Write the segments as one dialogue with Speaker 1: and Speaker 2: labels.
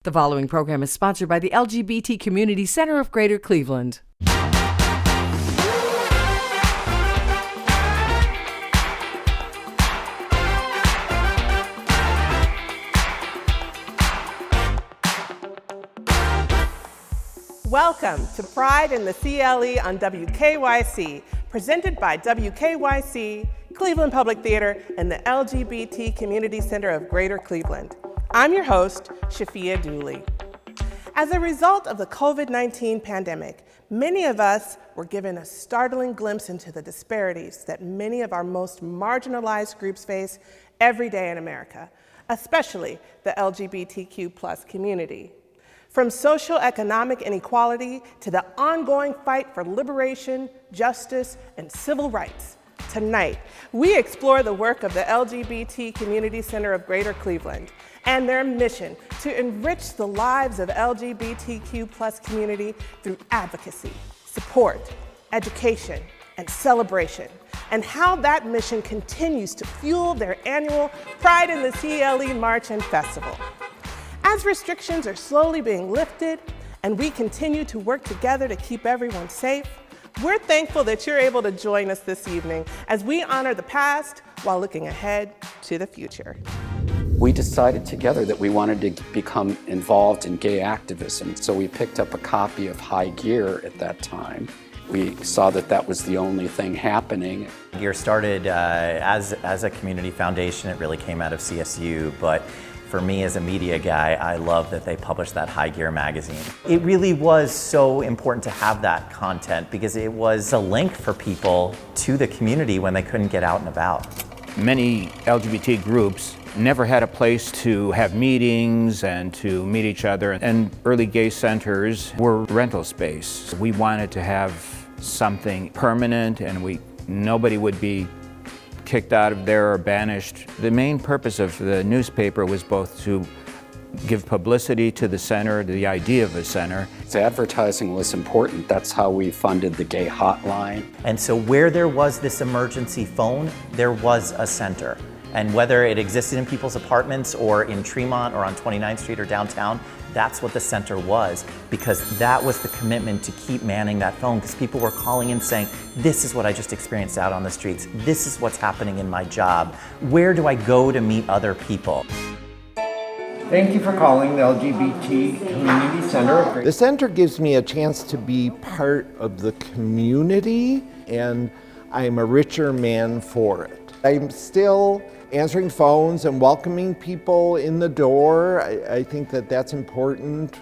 Speaker 1: The following program is sponsored by the LGBT Community Center of Greater Cleveland.
Speaker 2: Welcome to Pride in the CLE on WKYC, presented by WKYC, Cleveland Public Theater, and the LGBT Community Center of Greater Cleveland. I'm your host, Shafia Dooley. As a result of the COVID-19 pandemic, many of us were given a startling glimpse into the disparities that many of our most marginalized groups face every day in America, especially the LGBTQ+ community. From socioeconomic inequality to the ongoing fight for liberation, justice, and civil rights, tonight we explore the work of the LGBT Community Center of Greater Cleveland and their mission to enrich the lives of LGBTQ+ community through advocacy, support, education, and celebration, and how that mission continues to fuel their annual Pride in the CLE March and Festival. As restrictions are slowly being lifted and we continue to work together to keep everyone safe, we're thankful that you're able to join us this evening as we honor the past while looking ahead to the future.
Speaker 3: We decided together that we wanted to become involved in gay activism, so we picked up a copy of High Gear at that time. We saw that that was the only thing happening.
Speaker 4: Gear started as a community foundation. It really came out of CSU, but for me as a media guy, I love that they published that High Gear magazine. It really was so important to have that content because it was a link for people to the community when they couldn't get out and about.
Speaker 5: Many LGBT groups never had a place to have meetings and to meet each other, and early gay centers were rental space. We wanted to have something permanent and nobody would be kicked out of there or banished. The main purpose of the newspaper was both to give publicity to the center, the idea of the center.
Speaker 3: So advertising was important. That's how we funded the gay hotline.
Speaker 4: And so where there was this emergency phone, there was a center. And whether it existed in people's apartments or in Tremont or on 29th Street or downtown, that's what the center was, because that was the commitment to keep manning that phone, because people were calling in saying, this is what I just experienced out on the streets. This is what's happening in my job. Where do I go to meet other people?
Speaker 6: Thank you for calling the LGBT Community Center.
Speaker 7: The center gives me a chance to be part of the community, and I'm a richer man for it. I'm still answering phones and welcoming people in the door. I think that that's important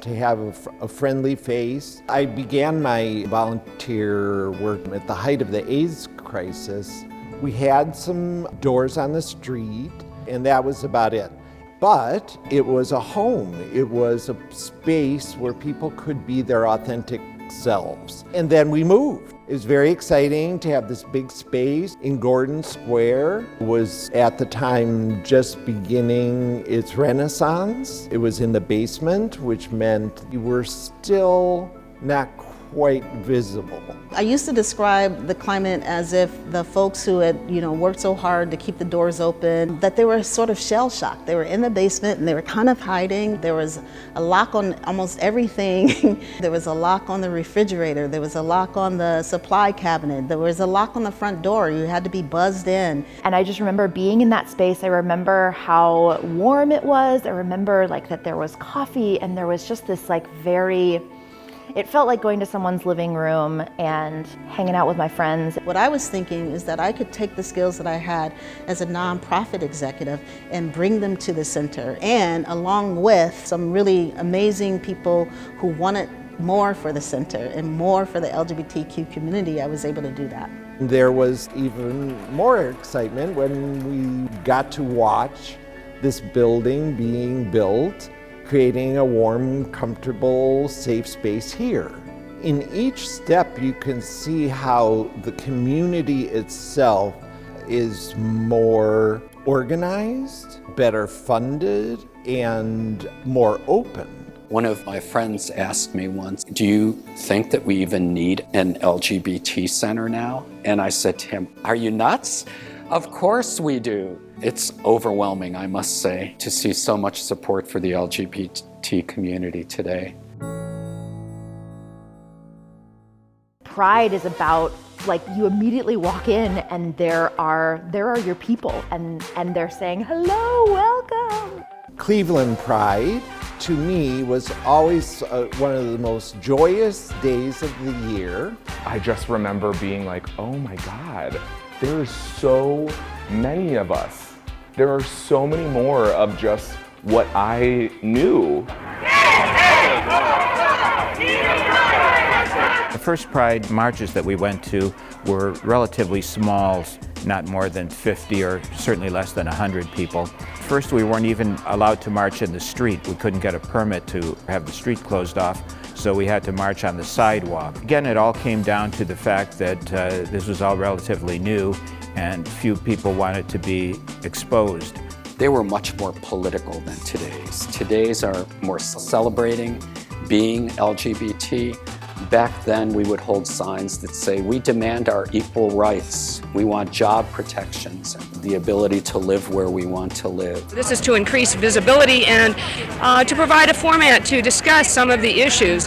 Speaker 7: to have a friendly face. I began my volunteer work at the height of the AIDS crisis. We had some doors on the street, and that was about it. But it was a home. It was a space where people could be their authentic selves. And then we moved. It was very exciting to have this big space in Gordon Square. It was at the time just beginning its renaissance. It was in the basement, which meant you were still not quite visible.
Speaker 8: I used to describe the climate as if the folks who had, worked so hard to keep the doors open, that they were sort of shell-shocked. They were in the basement and they were kind of hiding. There was a lock on almost everything. There was a lock on the refrigerator. There was a lock on the supply cabinet. There was a lock on the front door. You had to be buzzed in.
Speaker 9: And I just remember being in that space. I remember how warm it was. I remember that there was coffee and there was just this it felt like going to someone's living room and hanging out with my friends.
Speaker 8: What I was thinking is that I could take the skills that I had as a nonprofit executive and bring them to the center, and along with some really amazing people who wanted more for the center and more for the LGBTQ community, I was able to do that.
Speaker 7: There was even more excitement when we got to watch this building being built, creating a warm, comfortable, safe space here. In each step, you can see how the community itself is more organized, better funded, and more open.
Speaker 3: One of my friends asked me once, do you think that we even need an LGBT center now? And I said to him, are you nuts? Of course we do. It's overwhelming, I must say, to see so much support for the LGBT community today.
Speaker 9: Pride is about, like, you immediately walk in and there are your people and they're saying, hello, welcome.
Speaker 7: Cleveland Pride, to me, was always one of the most joyous days of the year.
Speaker 10: I just remember being like, oh my God, there are so many of us. There are so many more of just what I knew.
Speaker 5: The first Pride marches that we went to were relatively small, not more than 50 or certainly less than 100 people. First, we weren't even allowed to march in the street. We couldn't get a permit to have the street closed off, so we had to march on the sidewalk. Again, it all came down to the fact that this was all relatively new and few people wanted to be exposed.
Speaker 3: They were much more political than today's. Today's are more celebrating being LGBT. Back then, we would hold signs that say, we demand our equal rights. We want job protections and the ability to live where we want to live.
Speaker 11: This is to increase visibility and to provide a format to discuss some of the issues.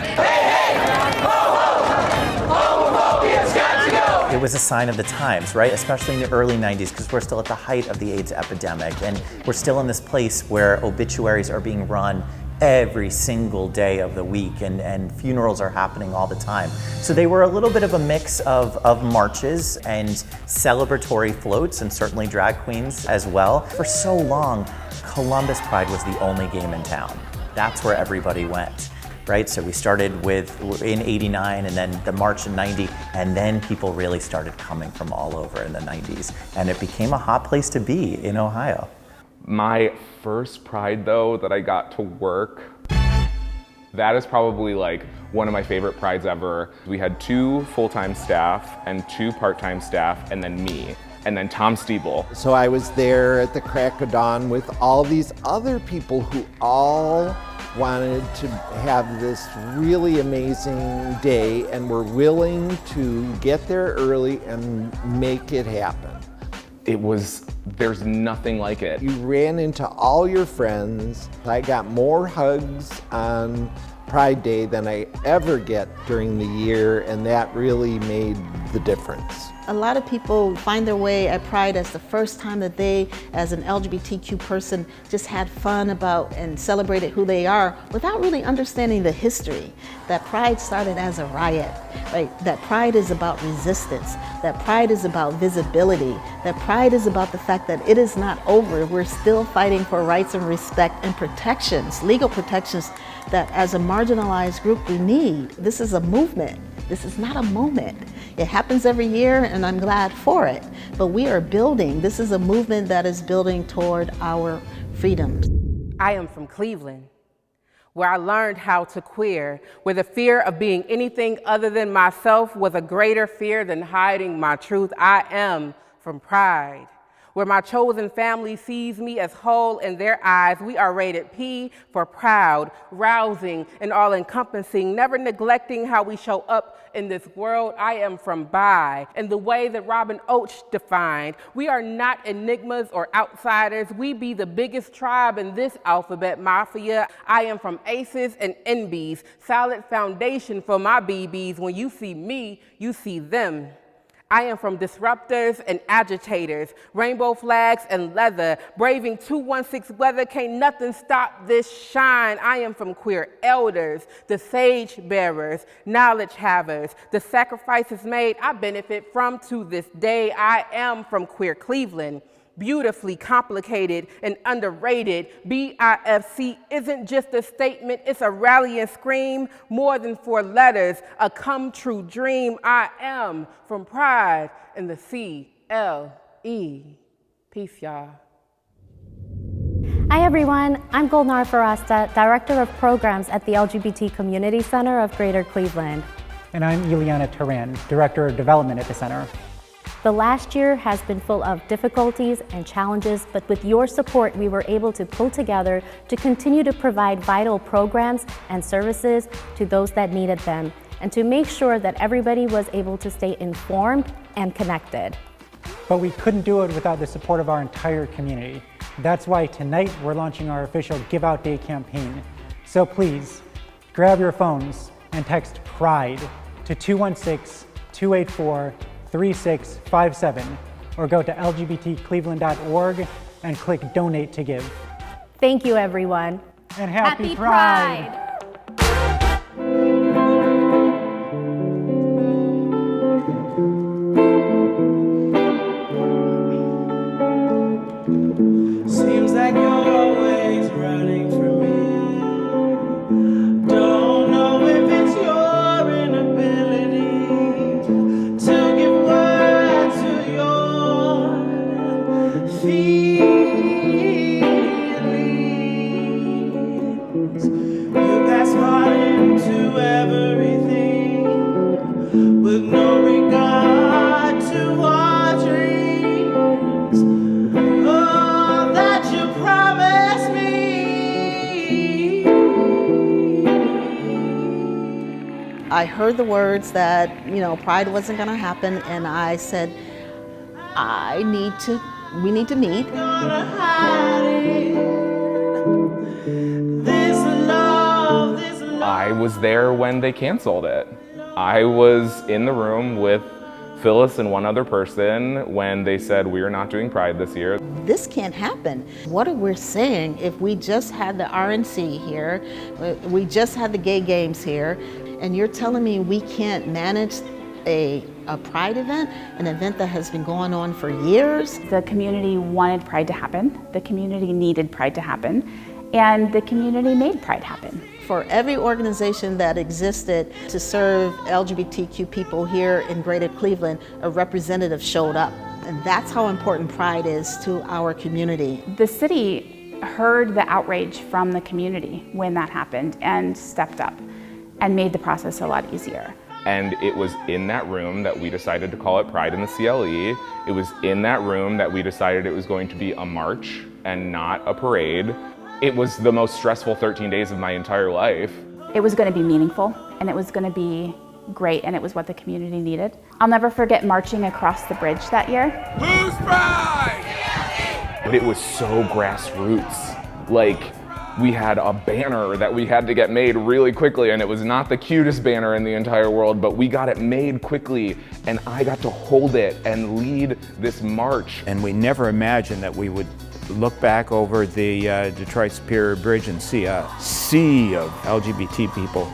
Speaker 4: It was a sign of the times, right? Especially in the early 90s, because we're still at the height of the AIDS epidemic, and we're still in this place where obituaries are being run every single day of the week, and funerals are happening all the time. So they were a little bit of a mix of marches and celebratory floats, and certainly drag queens as well. For so long, Columbus Pride was the only game in town. That's where everybody went. Right, so we started in '89 and then the march in '90, and then people really started coming from all over in the '90s, and it became a hot place to be in Ohio.
Speaker 10: My first Pride, though, that I got to work, that is probably like one of my favorite Prides ever. We had 2 full-time staff and 2 part-time staff, and then me, and then Tom Stiebel.
Speaker 7: So I was there at the crack of dawn with all these other people who all wanted to have this really amazing day and were willing to get there early and make it happen.
Speaker 10: There's nothing like it.
Speaker 7: You ran into all your friends. I got more hugs on Pride Day than I ever get during the year, and that really made the difference.
Speaker 8: A lot of people find their way at Pride as the first time that they, as an LGBTQ person, just had fun about and celebrated who they are without really understanding the history. That Pride started as a riot, right? That Pride is about resistance. That Pride is about visibility. That Pride is about the fact that it is not over. We're still fighting for rights and respect and protections, legal protections that as a marginalized group we need. This is a movement. This is not a moment. It happens every year, and I'm glad for it. But we are building. This is a movement that is building toward our freedoms.
Speaker 2: I am from Cleveland, where I learned how to queer, where the fear of being anything other than myself was a greater fear than hiding my truth. I am from Pride, where my chosen family sees me as whole in their eyes. We are rated P for proud, rousing, and all-encompassing, never neglecting how we show up in this world. I am from Bi, in the way that Robin Oates defined. We are not enigmas or outsiders. We be the biggest tribe in this alphabet mafia. I am from Aces and NBs, solid foundation for my BBs. When you see me, you see them. I am from disruptors and agitators, rainbow flags and leather, braving 216 weather, can't nothing stop this shine. I am from queer elders, the sage bearers, knowledge havers, the sacrifices made I benefit from to this day. I am from queer Cleveland, beautifully complicated and underrated. BIFC isn't just a statement, it's a rallying scream, more than 4 letters, a come true dream. I am from Pride in the CLE. Peace, y'all.
Speaker 12: Hi everyone, I'm Golnar Farasta, Director of Programs at the LGBT Community Center of Greater Cleveland.
Speaker 13: And I'm Ileana Turan, Director of Development at the Center.
Speaker 12: The last year has been full of difficulties and challenges, but with your support, we were able to pull together to continue to provide vital programs and services to those that needed them, and to make sure that everybody was able to stay informed and connected.
Speaker 13: But we couldn't do it without the support of our entire community. That's why tonight we're launching our official Give Out Day campaign. So please, grab your phones and text PRIDE to 216-284-3657 or go to lgbtcleveland.org and click Donate to Give.
Speaker 12: Thank you, everyone.
Speaker 13: And happy Pride!
Speaker 14: Seems like you're always running from me. Don't know if it's your inability to give words to your feelings. You pass right into everything with no regard to our dreams. Oh, that you promised me.
Speaker 8: I heard the words that, Pride wasn't gonna happen, and I said, we need to meet.
Speaker 14: Gonna hide it. This love, this love.
Speaker 10: I was there when they canceled it. I was in the room with Phyllis and one other person when they said we are not doing Pride this year.
Speaker 8: This can't happen. What are we saying if we just had the RNC here, we just had the gay games here, and you're telling me we can't manage a Pride event, an event that has been going on for years?
Speaker 15: The community wanted Pride to happen, the community needed Pride to happen, and the community made Pride happen.
Speaker 8: For every organization that existed to serve LGBTQ people here in Greater Cleveland, a representative showed up. And that's how important Pride is to our community.
Speaker 15: The city heard the outrage from the community when that happened and stepped up and made the process a lot easier.
Speaker 10: And it was in that room that we decided to call it Pride in the CLE. It was in that room that we decided it was going to be a march and not a parade. It was the most stressful 13 days of my entire life.
Speaker 15: It was going to be meaningful, and it was going to be great, and it was what the community needed. I'll never forget marching across the bridge that year.
Speaker 10: Who's Pride? But it was so grassroots. Like, we had a banner that we had to get made really quickly, and it was not the cutest banner in the entire world, but we got it made quickly, and I got to hold it and lead this march.
Speaker 5: And we never imagined that we would look back over the Detroit Superior Bridge and see a sea of LGBT people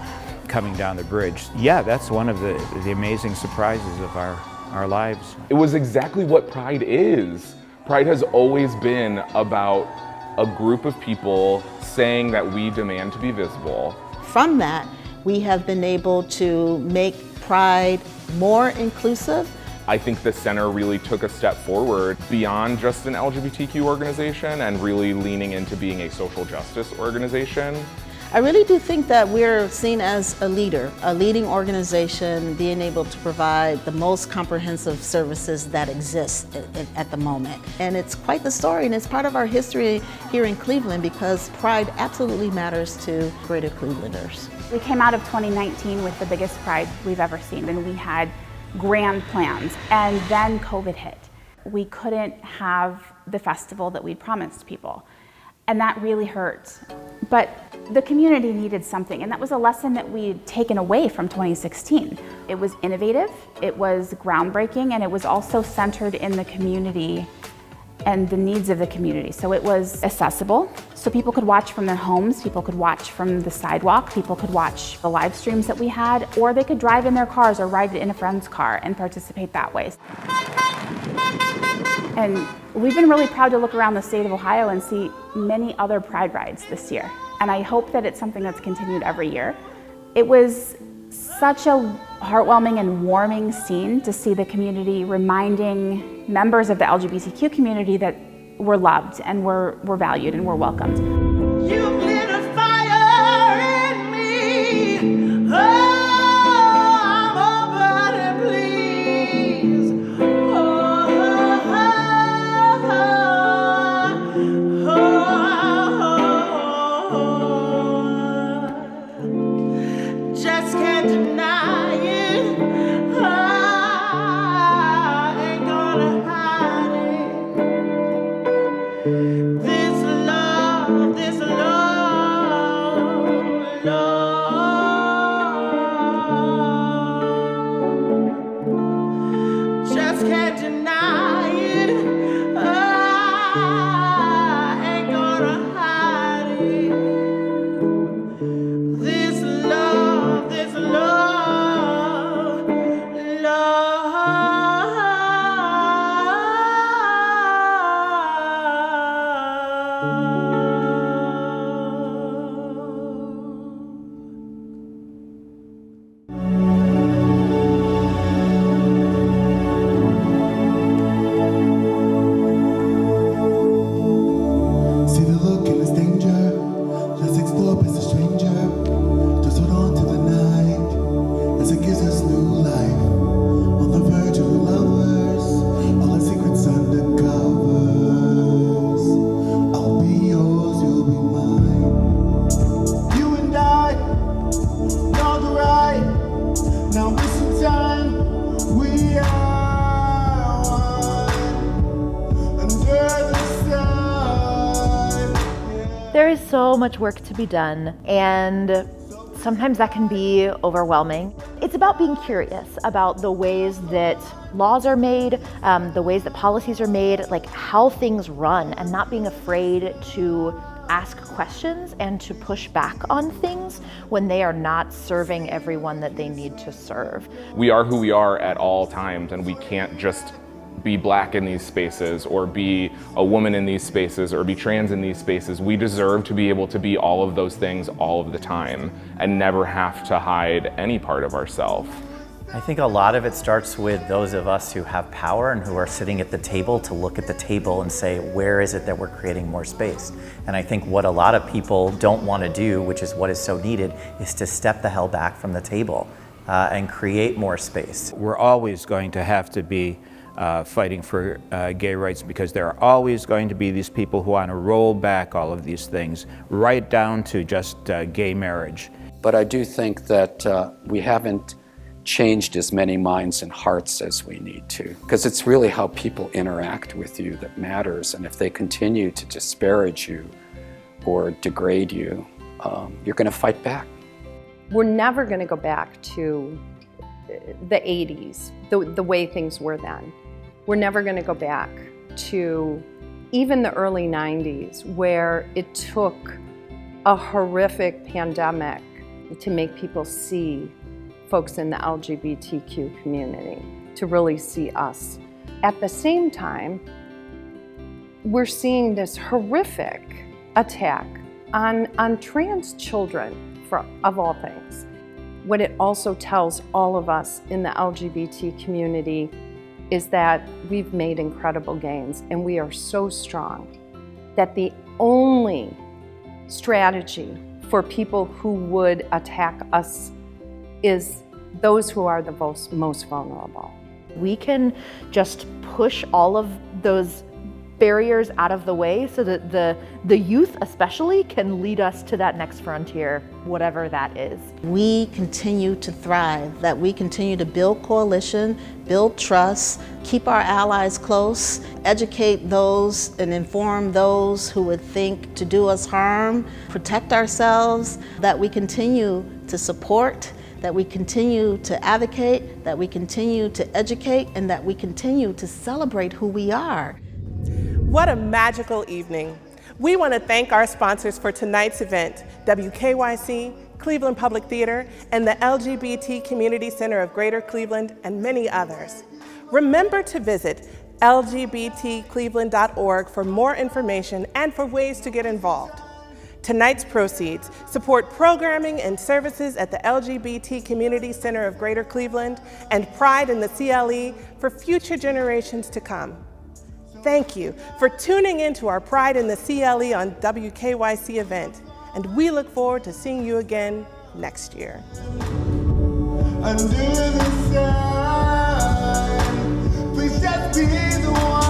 Speaker 5: coming down the bridge. Yeah, that's one of the amazing surprises of our lives.
Speaker 10: It was exactly what Pride is. Pride has always been about a group of people saying that we demand to be visible.
Speaker 8: From that, we have been able to make Pride more inclusive.
Speaker 10: I think the center really took a step forward beyond just an LGBTQ organization and really leaning into being a social justice organization.
Speaker 8: I really do think that we're seen as a leader, a leading organization, being able to provide the most comprehensive services that exist at the moment. And it's quite the story, and it's part of our history here in Cleveland because Pride absolutely matters to Greater Clevelanders.
Speaker 15: We came out of 2019 with the biggest Pride we've ever seen, and we had grand plans, and then COVID hit. We couldn't have the festival that we'd promised people, and that really hurt. But the community needed something, and that was a lesson that we'd taken away from 2016. It was innovative, it was groundbreaking, and it was also centered in the community and the needs of the community. So it was accessible, so people could watch from their homes, people could watch from the sidewalk, people could watch the live streams that we had, or they could drive in their cars or ride in a friend's car and participate that way. And we've been really proud to look around the state of Ohio and see many other Pride rides this year. And I hope that it's something that's continued every year. It was such a heartwarming and warming scene to see the community reminding members of the LGBTQ community that we're loved and we're valued and we're welcomed.
Speaker 14: You lit a fire in me. I'm open and please. Just can't deny it. I ain't gonna hide.
Speaker 9: There is so much work to be done, and sometimes that can be overwhelming. It's about being curious about the ways that laws are made, the ways that policies are made, like how things run, and not being afraid to ask questions and to push back on things when they are not serving everyone that they need to serve.
Speaker 10: We are who we are at all times, and we can't just be Black in these spaces, or be a woman in these spaces, or be trans in these spaces. We deserve to be able to be all of those things all of the time and never have to hide any part of ourselves.
Speaker 4: I think a lot of it starts with those of us who have power and who are sitting at the table to look at the table and say, where is it that we're creating more space? And I think what a lot of people don't want to do, which is what is so needed, is to step the hell back from the table and create more space.
Speaker 5: We're always going to have to be fighting for gay rights, because there are always going to be these people who want to roll back all of these things, right down to just gay marriage.
Speaker 3: But I do think that we haven't changed as many minds and hearts as we need to, because it's really how people interact with you that matters. And if they continue to disparage you or degrade you, you're going to fight back.
Speaker 16: We're never going to go back to the 80s, the way things were then. We're never going to go back to even the early 90s, where it took a horrific pandemic to make people see folks in the LGBTQ community, to really see us. At the same time, we're seeing this horrific attack on trans children, of all things. What it also tells all of us in the LGBT community is that we've made incredible gains, and we are so strong that the only strategy for people who would attack us is those who are the most vulnerable.
Speaker 9: We can just push all of those barriers out of the way so that the youth especially can lead us to that next frontier, whatever that is.
Speaker 8: We continue to thrive, that we continue to build coalition, build trust, keep our allies close, educate those and inform those who would think to do us harm, protect ourselves, that we continue to support, that we continue to advocate, that we continue to educate, and that we continue to celebrate who we are.
Speaker 2: What a magical evening. We want to thank our sponsors for tonight's event, WKYC, Cleveland Public Theater, and the LGBT Community Center of Greater Cleveland, and many others. Remember to visit lgbtcleveland.org for more information and for ways to get involved. Tonight's proceeds support programming and services at the LGBT Community Center of Greater Cleveland and Pride in the CLE for future generations to come. Thank you for tuning in to our Pride in the CLE on WKYC event, and we look forward to seeing you again next year.
Speaker 14: Under the sun, please just be the one.